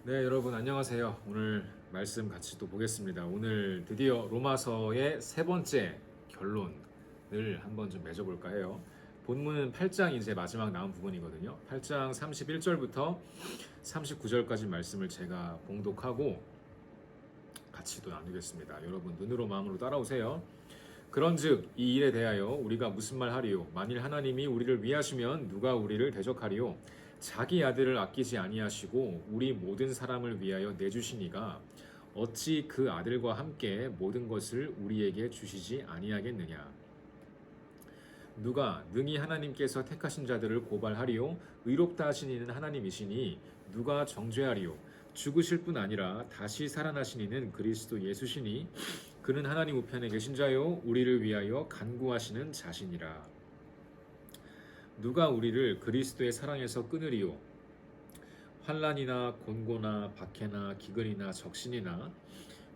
네, 여러분 안녕하세요. 오늘 말씀 같이 또 보겠습니다. 오늘 드디어 로마서의 세 번째 결론을 한번 좀 맺어볼까 해요. 본문은 8장 이제 마지막 남은 부분이거든요. 8장 31절부터 39절까지 말씀을 제가 봉독하고 같이 또 나누겠습니다. 여러분 눈으로 마음으로 따라오세요. 그런즉 이 일에 대하여 우리가 무슨 말 하리요? 만일 하나님이 우리를 위하시면 누가 우리를 대적하리요? 자기 아들을 아끼지 아니하시고 우리 모든 사람을 위하여 내주시니가 어찌 그 아들과 함께 모든 것을 우리에게 주시지 아니하겠느냐? 누가 능히 하나님께서 택하신 자들을 고발하리요? 의롭다 하신 이는 하나님이시니 누가 정죄하리요? 죽으실 뿐 아니라 다시 살아나신 이는 그리스도 예수시니 그는 하나님 우편에 계신 자요 우리를 위하여 간구하시는 자시니라. 누가 우리를 그리스도의 사랑에서 끊으리요? 환난이나 곤고나 박해나 기근이나 적신이나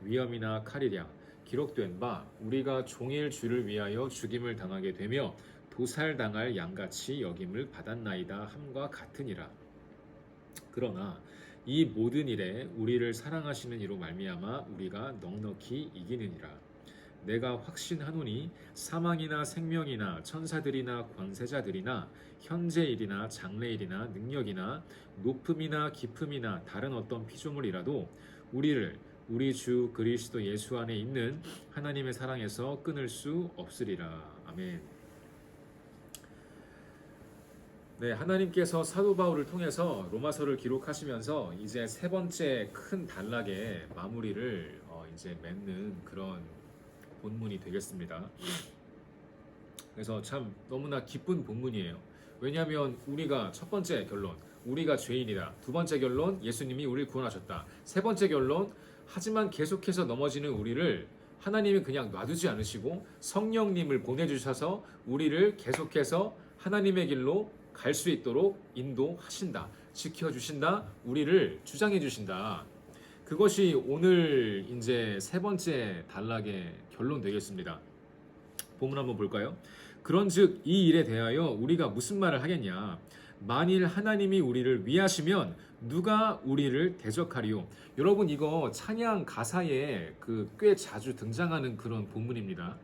위험이나 칼이랴. 기록된 바 우리가 종일 주를 위하여 죽임을 당하게 되며 도살당할 양같이 여김을 받았나이다 함과 같으니라. 그러나 이 모든 일에 우리를 사랑하시는 이로 말미암아 우리가 넉넉히 이기느니라. 내가 확신하노니 사망이나 생명이나 천사들이나 권세자들이나 현재일이나 장래일이나 능력이나 높음이나 깊음이나 다른 어떤 피조물이라도 우리를 우리 주 그리스도 예수 안에 있는 하나님의 사랑에서 끊을 수 없으리라. 아멘. 네, 하나님께서 사도 바울을 통해서 로마서를 기록하시면서 이제 세 번째 큰 단락의 마무리를 이제 맺는 그런 본문이 되겠습니다. 그래서 참 너무나 기쁜 본문이에요. 왜냐하면 우리가 첫 번째 결론, 우리가 죄인이다. 두 번째 결론, 예수님이 우리를 구원하셨다. 세 번째 결론, 하지만 계속해서 넘어지는 우리를 하나님이 그냥 놔두지 않으시고 성령님을 보내주셔서 우리를 계속해서 하나님의 길로 갈 수 있도록 인도하신다. 지켜주신다. 우리를 주장해 주신다. 그것이 오늘 이제 세 번째 단락의 결론 되겠습니다. 본문 한번 볼까요? 그런즉 이 일에 대하여 우리가 무슨 말을 하겠냐? 만일 하나님이 우리를 위하시면 누가 우리를 대적하리요? 여러분 이거 찬양 가사에 꽤 자주 등장하는 그런 본문입니다.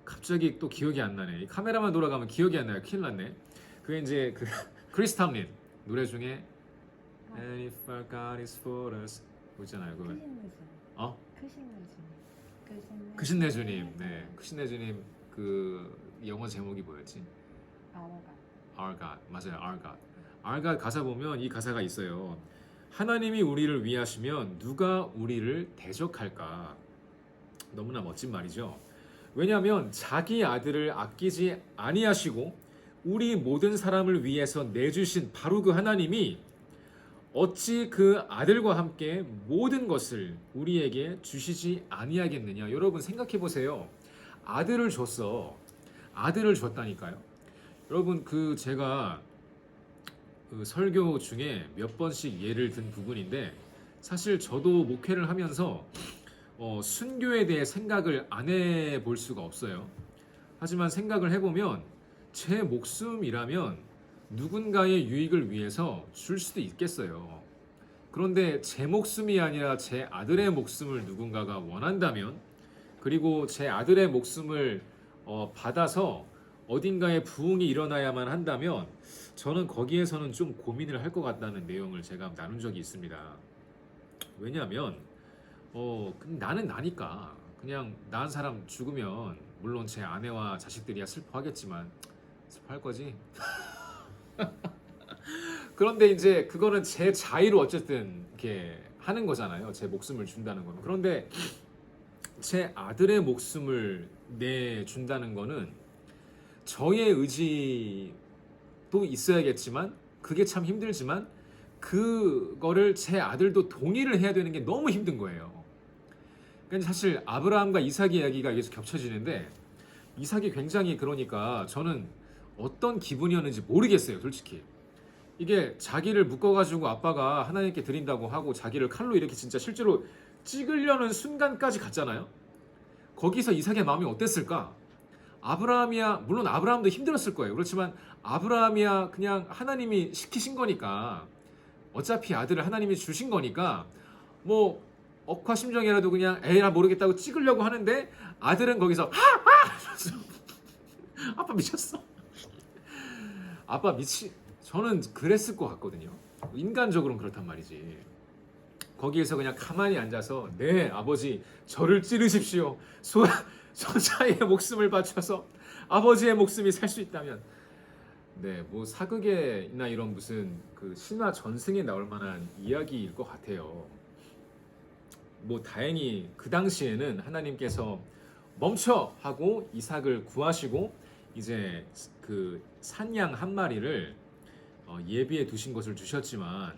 갑자기 또 기억이 안 나네. 카메라만 돌아가면 기억이 안 나요. 큰일 났네. 그게 이제 크리스탑님 노래 중에 And if our God is for us 있잖아요. 그건 크신 내 주님. 네, 크신 내 주님 그 영어 제목이 뭐였지? Our God. 맞아요. Our God. Our God 가사 보면 이 가사가 있어요. 하나님이 우리를 위하시면 누가 우리를 대적할까? 너무나 멋진 말이죠. 왜냐하면 자기 아들을 아끼지 아니하시고 우리 모든 사람을 위해서 내주신 바로 그 하나님이 어찌 그 아들과 함께 모든 것을 우리에게 주시지 아니하겠느냐. 여러분 생각해 보세요. 아들을 줬어. 아들을 줬다니까요. 여러분 제가 설교 중에 몇 번씩 예를 든 부분인데 사실 저도 목회를 하면서 순교에 대해 생각을 안 해볼 수가 없어요. 하지만 생각을 해보면 제 목숨이라면 누군가의 유익을 위해서 줄 수도 있겠어요. 그런데 제 목숨이 아니라 제 아들의 목숨을 누군가가 원한다면, 그리고 제 아들의 목숨을 받아서 어딘가에 부흥이 일어나야만 한다면 저는 거기에서는 좀 고민을 할 것 같다는 내용을 제가 나눈 적이 있습니다. 왜냐하면 나는 나니까 그냥 낳은 사람 죽으면 물론 제 아내와 자식들이야 슬퍼하겠지만 슬퍼할 거지. 그런데 이제 그거는 제 자의로 어쨌든 이렇게 하는 거잖아요. 제 목숨을 준다는 거는. 그런데 제 아들의 목숨을 내준다는 거는 저의 의지도 있어야겠지만 그게 참 힘들지만 그거를 제 아들도 동의를 해야 되는 게 너무 힘든 거예요. 그러니까 사실 아브라함과 이삭의 이야기가 여기서 겹쳐지는데 이삭이 굉장히 그러니까 저는 어떤 기분이었는지 모르겠어요. 솔직히. 이게 자기를 묶어가지고 아빠가 하나님께 드린다고 하고 자기를 칼로 이렇게 진짜 실제로 찍으려는 순간까지 갔잖아요. 거기서 이삭의 마음이 어땠을까? 아브라함이야, 물론 아브라함도 힘들었을 거예요. 그렇지만 아브라함이야 그냥 하나님이 시키신 거니까 어차피 아들을 하나님이 주신 거니까 뭐 억하심정이라도 그냥 에라 모르겠다고 찍으려고 하는데 아들은 거기서 아빠 미쳤어. 아빠 미치. 저는 그랬을 것 같거든요. 인간적으로는 그렇단 말이지. 거기에서 그냥 가만히 앉아서 네 아버지 저를 찌르십시오. 소자의 목숨을 바쳐서 아버지의 목숨이 살 수 있다면 네 뭐 사극에나 이런 무슨 그 신화 전승에 나올 만한 이야기일 것 같아요. 뭐 다행히 그 당시에는 하나님께서 멈춰 하고 이삭을 구하시고 이제 그 산양 한 마리를 예비해 두신 것을 주셨지만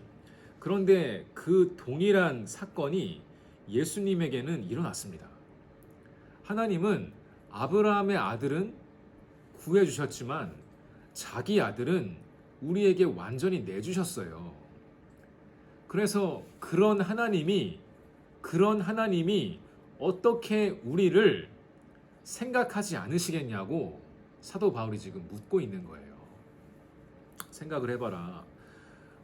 그런데 그 동일한 사건이 예수님에게는 일어났습니다. 하나님은 아브라함의 아들은 구해 주셨지만 자기 아들은 우리에게 완전히 내주셨어요. 그래서 그런 하나님이 어떻게 우리를 생각하지 않으시겠냐고 사도 바울이 지금 묻고 있는 거예요. 생각을 해봐라.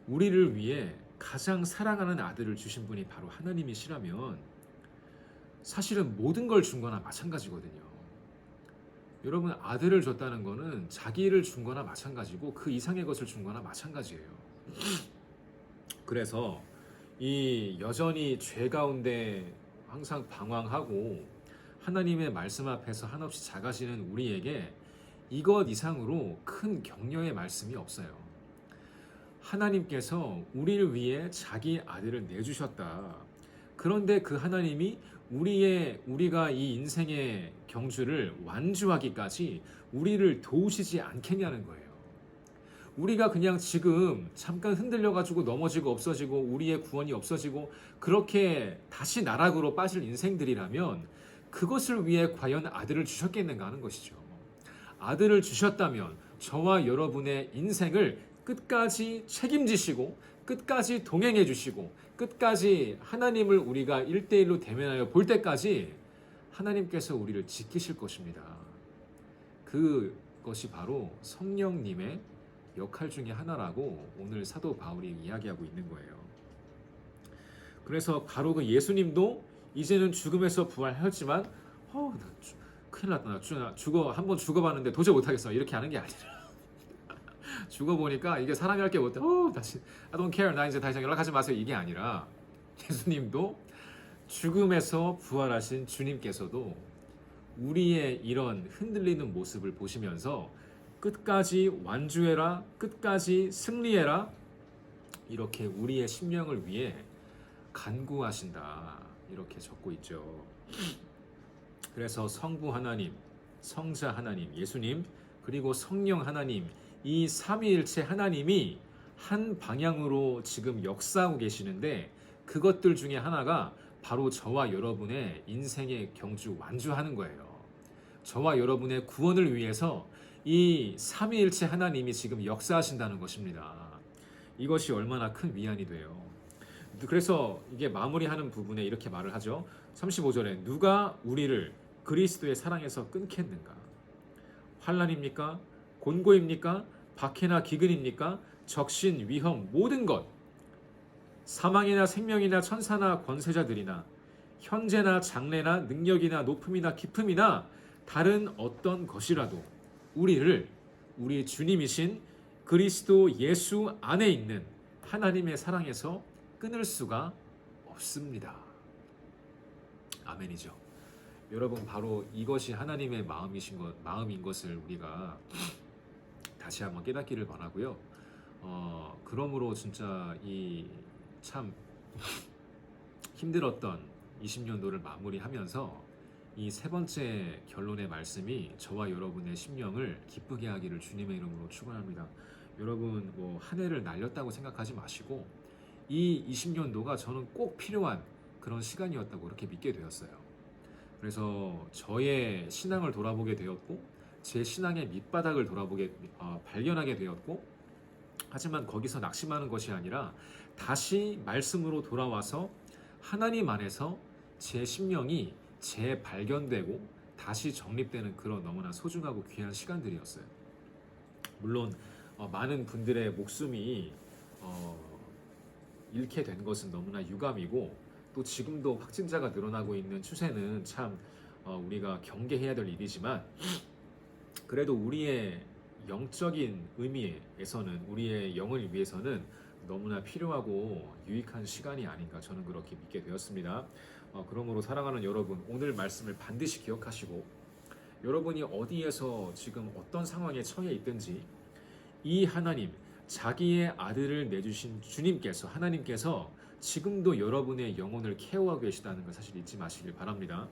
우리를 위해 가장 사랑하는 아들을 주신 분이 바로 하나님이시라면 사실은 모든 걸 준 거나 마찬가지거든요. 여러분 아들을 줬다는 거는 자기를 준 거나 마찬가지고 그 이상의 것을 준 거나 마찬가지예요. 그래서 이 여전히 죄 가운데 항상 방황하고 하나님의 말씀 앞에서 한없이 작아지는 우리에게 이것 이상으로 큰 격려의 말씀이 없어요. 하나님께서 우리를 위해 자기 아들을 내주셨다. 그런데 그 하나님이 우리가 이 인생의 경주를 완주하기까지 우리를 도우시지 않겠냐는 거예요. 우리가 그냥 지금 잠깐 흔들려가지고 넘어지고 없어지고 우리의 구원이 없어지고 그렇게 다시 나락으로 빠질 인생들이라면 그것을 위해 과연 아들을 주셨겠는가 하는 것이죠. 아들을 주셨다면 저와 여러분의 인생을 끝까지 책임지시고 끝까지 동행해 주시고 끝까지 하나님을 우리가 1대1로 대면하여 볼 때까지 하나님께서 우리를 지키실 것입니다. 그것이 바로 성령님의 역할 중에 하나라고 오늘 사도 바울이 이야기하고 있는 거예요. 그래서 바로 그 예수님도 이제는 죽음에서 부활하였지만 나 큰일 났다. 나 한번 죽어봤는데 도저히 못하겠어. 이렇게 하는 게 아니라 죽어보니까 이게 사람이 할 게 못해. 다시 I don't care. 나 이제 더 이상 연락하지 마세요. 이게 아니라 예수님도 죽음에서 부활하신 주님께서도 우리의 이런 흔들리는 모습을 보시면서 끝까지 완주해라, 끝까지 승리해라, 이렇게 우리의 심령을 위해 간구하신다, 이렇게 적고 있죠. 그래서 성부 하나님, 성자 하나님, 예수님, 그리고 성령 하나님, 이 삼위일체 하나님이 한 방향으로 지금 역사하고 계시는데 그것들 중에 하나가 바로 저와 여러분의 인생의 경주 완주하는 거예요. 저와 여러분의 구원을 위해서 이 삼위일체 하나님이 지금 역사하신다는 것입니다. 이것이 얼마나 큰 위안이 돼요. 그래서 이게 마무리하는 부분에 이렇게 말을 하죠. 35절에 누가 우리를 그리스도의 사랑에서 끊겠는가? 환난입니까? 곤고입니까? 박해나 기근입니까? 적신, 위험, 모든 것, 사망이나 생명이나 천사나 권세자들이나 현재나 장래나 능력이나 높음이나 깊음이나 다른 어떤 것이라도 우리 주님이신 그리스도 예수 안에 있는 하나님의 사랑에서 끊을 수가 없습니다. 아멘이죠. 여러분 바로 이것이 하나님의 마음인 것을 우리가 다시 한번 깨닫기를 바라고요. 그러므로 진짜 이 참 힘들었던 20년도를 마무리하면서 이 세 번째 결론의 말씀이 저와 여러분의 심령을 기쁘게 하기를 주님의 이름으로 축원합니다. 여러분 뭐 한 해를 날렸다고 생각하지 마시고 이 20년도가 저는 꼭 필요한 그런 시간이었다고 그렇게 믿게 되었어요. 그래서 저의 신앙을 돌아보게 되었고 제 신앙의 밑바닥을 발견하게 되었고, 하지만 거기서 낙심하는 것이 아니라 다시 말씀으로 돌아와서 하나님 안에서 제 심령이 재발견되고 다시 정립되는 그런 너무나 소중하고 귀한 시간들이었어요. 물론 많은 분들의 목숨이 잃게 된 것은 너무나 유감이고 또 지금도 확진자가 늘어나고 있는 추세는 참 우리가 경계해야 될 일이지만 그래도 우리의 영적인 의미에서는 우리의 영을 위해서는 너무나 필요하고 유익한 시간이 아닌가 저는 그렇게 믿게 되었습니다. 그러므로 사랑하는 여러분 오늘 말씀을 반드시 기억하시고 여러분이 어디에서 지금 어떤 상황에 처해 있든지 이 하나님 자기의 아들을 내주신 주님께서 하나님께서 지금도 여러분의 영혼을 케어하고 계시다는 걸 사실 잊지 마시길 바랍니다.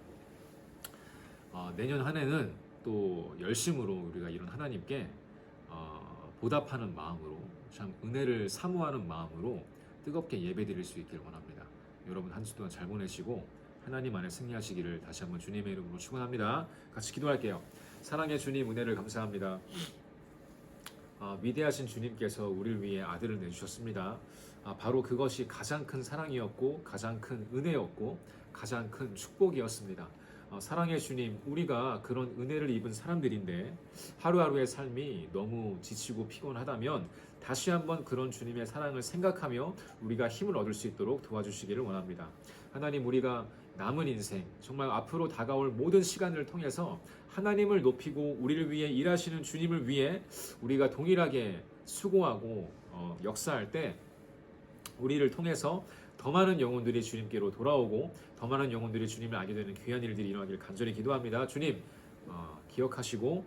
내년 한 해는 또 열심으로 우리가 이런 하나님께 보답하는 마음으로 참 은혜를 사모하는 마음으로 뜨겁게 예배드릴 수 있기를 원합니다. 여러분 한 주 동안 잘 보내시고 하나님 안에 승리하시기를 다시 한번 주님의 이름으로 축원합니다. 같이 기도할게요. 사랑의 주님 은혜를 감사합니다. 위대하신 주님께서 우리를 위해 아들을 내주셨습니다. 바로 그것이 가장 큰 사랑이었고 가장 큰 은혜였고 가장 큰 축복이었습니다. 사랑의 주님, 우리가 그런 은혜를 입은 사람들인데 하루하루의 삶이 너무 지치고 피곤하다면 다시 한번 그런 주님의 사랑을 생각하며 우리가 힘을 얻을 수 있도록 도와주시기를 원합니다. 하나님, 우리가 남은 인생, 정말 앞으로 다가올 모든 시간을 통해서 하나님을 높이고 우리를 위해 일하시는 주님을 위해 우리가 동일하게 수고하고 역사할 때 우리를 통해서 더 많은 영혼들이 주님께로 돌아오고 더 많은 영혼들이 주님을 알게 되는 귀한 일들이 일어나기를 간절히 기도합니다. 주님 기억하시고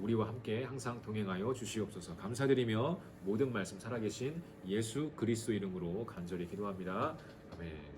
우리와 함께 항상 동행하여 주시옵소서. 감사드리며 모든 말씀 살아계신 예수 그리스도 이름으로 간절히 기도합니다. 아멘.